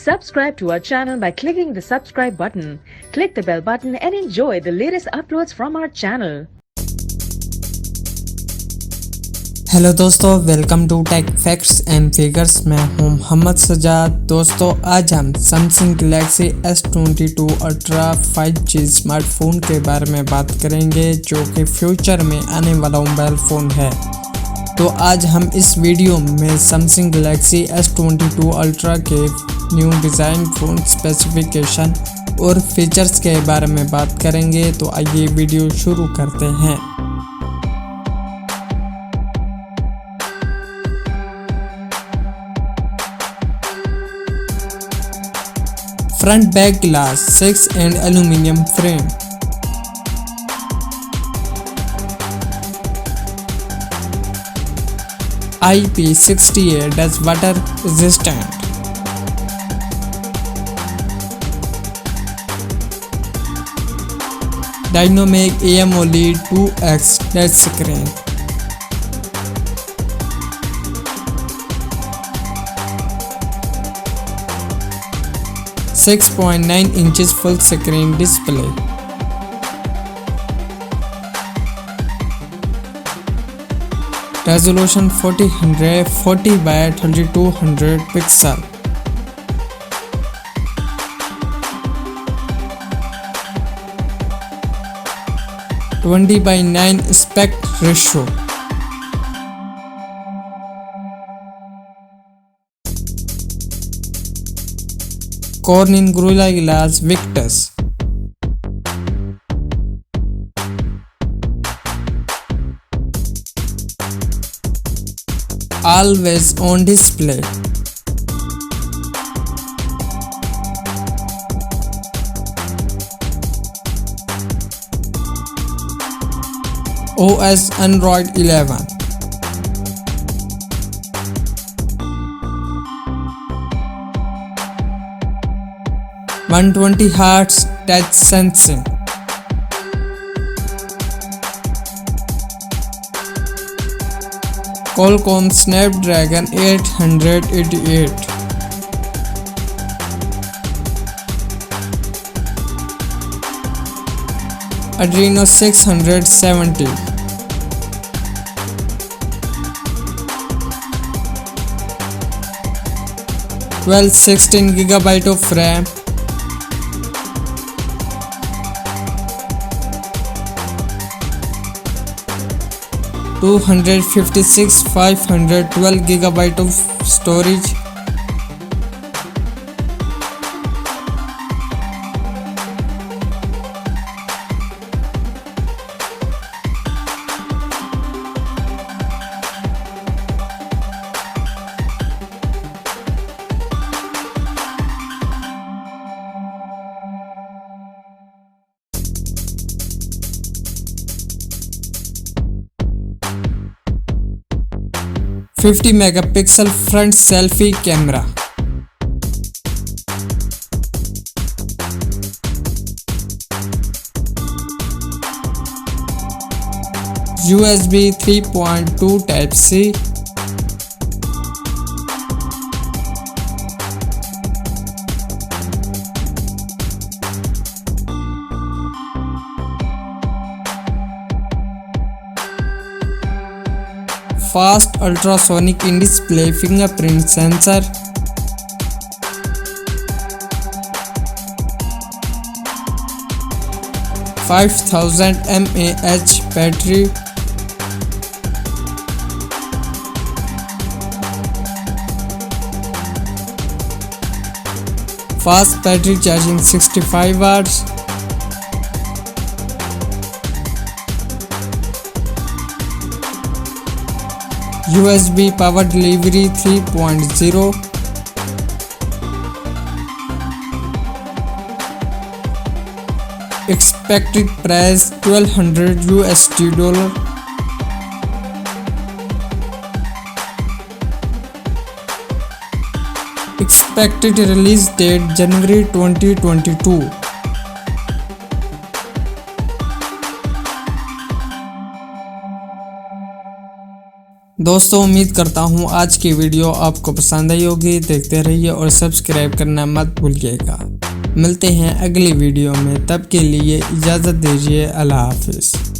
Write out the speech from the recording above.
Subscribe to our channel by clicking the subscribe button. Click the bell button and enjoy the latest uploads from our channel. Hello दोस्तों, welcome to tech facts and figures. मैं हूं मोहम्मद सजाद। दोस्तों, आज हम Samsung Galaxy S22 ultra 5G smartphone के बारे में बात करेंगे, जो कि फ्यूचर में आने वाला मोबाइल फ़ोन है। तो आज हम इस वीडियो में सैमसंग गैलेक्सी S22 अल्ट्रा के न्यू डिज़ाइन, फ़ोन स्पेसिफिकेशन और फीचर्स के बारे में बात करेंगे। तो आइए वीडियो शुरू करते हैं। Front back glass 6 and aluminum frame. IP68 as water resistant. Dynamic AMOLED 2X touchscreen. (6.9" full screen display. Resolution 4040 by 3200 pixel. (20:9) aspect ratio. Corning Gorilla Glass Victus. Always on display. OS Android 11. (120 Hz touch sensing. Qualcomm Snapdragon 888. Adreno 670. Well, 16GB of RAM. (256 512GB of storage. (50MP front selfie camera. USB 3.2 Type-C. Fast ultrasonic in-display fingerprint sensor. (5000 mAh battery. Fast battery charging 65 watts. USB power delivery 3.0. Expected price $1,200. Expected release date January 2022. दोस्तों उम्मीद करता हूँ आज की video आपको पसंद आई होगी। देखते रहिए और सब्सक्राइब करना मत भूलिएगा। मिलते हैं अगली वीडियो में, तब के लिए इजाज़त दीजिए। अल्लाह हाफिज़।